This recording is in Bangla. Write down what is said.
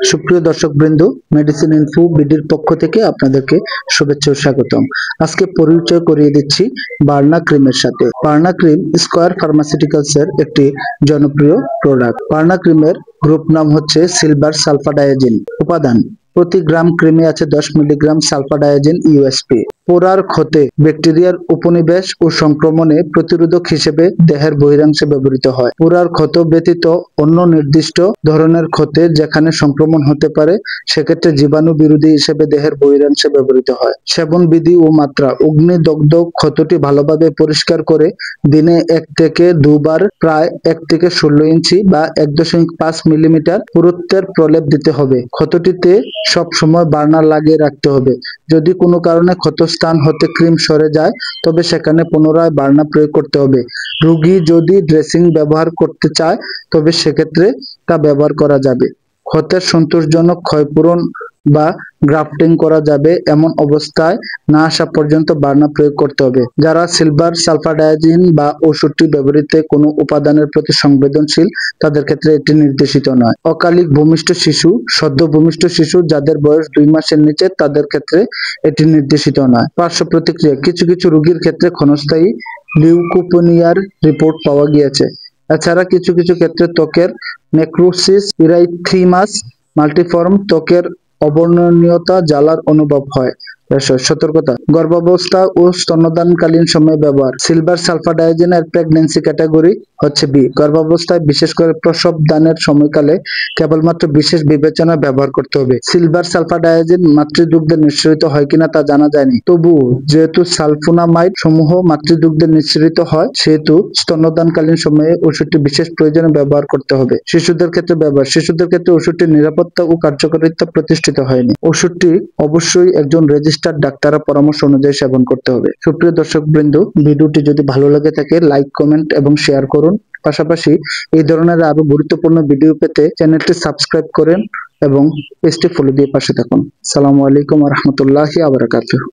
সুপ্রিয় দর্শকবৃন্দ, মেডিসিন ইনফো বিডির পক্ষ থেকে আপনাদেরকে শুভেচ্ছা ও স্বাগতম। আজকে পরিচয় করিয়ে দিচ্ছি বার্না ক্রিমের সাথে। বার্না ক্রিম স্কয়ার ফার্মাসিউটিক্যালস এর একটি জনপ্রিয় প্রোডাক্ট। বার্না ক্রিমের গ্রুপ নাম হচ্ছে সিলভার সালফাডায়াজিন। উপাদান: প্রতি গ্রাম ক্রিমে আছে 10 মিলিগ্রাম সালফাডায়াজিন ইউএসপি। পোড়ার ক্ষতে ব্যাকটেরিয়ার উপনিবেশ ও সংক্রমণে প্রতিরোধক হিসেবে দেহের বহিরাংশে ব্যবহৃত হয়। পোড়ার ক্ষত ব্যতীত অন্য নির্দিষ্ট ধরনের ক্ষতে যেখানে সংক্রমণ হতে পারে সেক্ষেত্রে জীবাণু বিরোধী হিসেবে দেহের বহিরাংশে ব্যবহৃত হয়। সেবন বিধি ও মাত্রা: অগ্নিদগ্ধ ক্ষতটি ভালোভাবে পরিষ্কার করে দিনে 1 থেকে 2 বার প্রায় 1 থেকে 16 ইঞ্চি বা 1.5 মিলিমিটার পুরুত্বের প্রলেপ দিতে হবে। ক্ষতটিতে সব সময় বার্নার লাগিয়ে রাখতে হবে। যদি কোনো কারণে ক্ষতস্থান হতে ক্রিম সরে যায় তবে সেখানে পুনরায় বার্না প্রয়োগ করতে হবে। রোগী যদি ড্রেসিং ব্যবহার করতে চায় তবে সেক্ষেত্রে তা ব্যবহার করা যাবে। ক্ষতের সন্তোষজনক ক্ষয়পূরণ বা গ্রাফটিং করা যাবে এমন অবস্থায় না আসা পর্যন্ত বার্না প্রয়োগ করতে হবে। যারা সিলভার সালফাডায়াজিন বা ওষুধটি ব্যবহৃত কোনো উপাদানের প্রতি সংবেদনশীল তাদের ক্ষেত্রে এটি নির্দেশিত নয়। অকালিক ভূমিষ্ঠ শিশু, সদ্য ভূমিষ্ঠ শিশু যাদের বয়স 2 মাসের নিচে তাদের ক্ষেত্রে এটি নির্দেশিত নয়। পার্শ্ব প্রতিক্রিয়া: কিছু কিছু রোগীর ক্ষেত্রে ক্ষণস্থায়ী লিউকোপেনিয়ার রিপোর্ট পাওয়া গিয়েছে। এছাড়া কিছু কিছু ক্ষেত্রে ত্বকের নেক্রোসিস, ইরাইথিমাস মাল্টিফর্ম, ত্বকের অবর্ণনীয়তা, জ্বালার অনুভব হয়। সতর্কতা: গর্ভাবস্থা ও স্তন্যদানকালীন সময়ে ব্যবহার। সিলভার সালফাডায়াজিন এর প্রেগন্যান্সি ক্যাটাগরি হচ্ছে বি। গর্ভাবস্থায়, বিশেষ করে প্রসব দানের সময়কালে কেবলমাত্র বিশেষ বিবেচনায় ব্যবহার করতে হবে। সিলভার সালফাডায়াজিন মাতৃদুগ্ধে নিঃসরিত হয় কিনা তা জানা যায়নি। তবুও যেহেতু সালফোনামাইড সমূহ মাতৃদুগ্ধে নিঃসরিত হয় সেহেতু স্তন্যদানকালীন সময়ে ওষুধটি বিশেষ প্রয়োজনে ব্যবহার করতে হবে। শিশুদের ক্ষেত্রে ব্যবহার: শিশুদের ক্ষেত্রে ওষুধটির নিরাপত্তা ও কার্যকারিতা প্রতিষ্ঠিত হয়নি। ওষুধটি অবশ্যই একজন রেজিস্টার্ড ডাক্তারের পরামর্শ অনুযায়ী সেবন করতে হবে। সুপ্রিয় দর্শকবৃন্দ, ভিডিওটি যদি ভালো লাগে থাকে লাইক, কমেন্ট এবং শেয়ার করুন। পাশাপাশি এই ধরনের আরো গুরুত্বপূর্ণ ভিডিও পেতে চ্যানেলটি সাবস্ক্রাইব করেন এবং পেজটি ফলো দিয়ে পাশে থাকুন। আসসালামু আলাইকুম ওয়া রাহমাতুল্লাহি ওয়া বারাকাতুহু।